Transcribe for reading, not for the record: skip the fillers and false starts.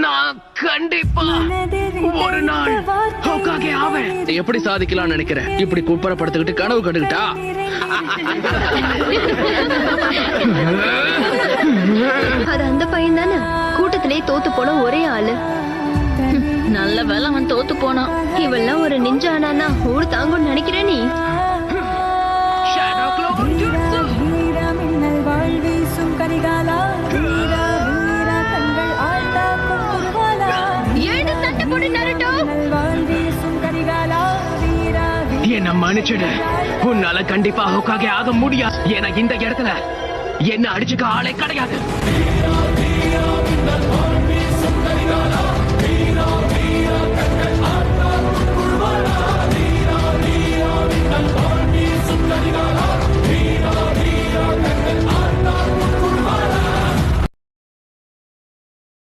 நான் கண்டிப்பா ஒரு நாள் ஹோக்காகே ஆவேன். எப்படி சாதிக்கலாம்னு நினைக்கிறேன்? இப்படி குப்பரப்படுத்திக்கிட்டு கனவு கண்டுகிட்டா? அது அந்த பையன் தானே கூட்டத்திலே தோத்து போன ஒரே ஆளு. நல்ல வேலை அவன் தோத்து போனான். இவெல்லாம் ஒரு நிஞ்சா ஆனானா ஊர் தாங்கும்னு நினைக்கிற நீ? என்ன மன்னிச்சிடு. உன்னால கண்டிப்பா ஹோக்காகே ஆக முடியாது. ஏன்னா இந்த இடத்துல என்ன அடிச்சுக்க ஆளே கிடையாது.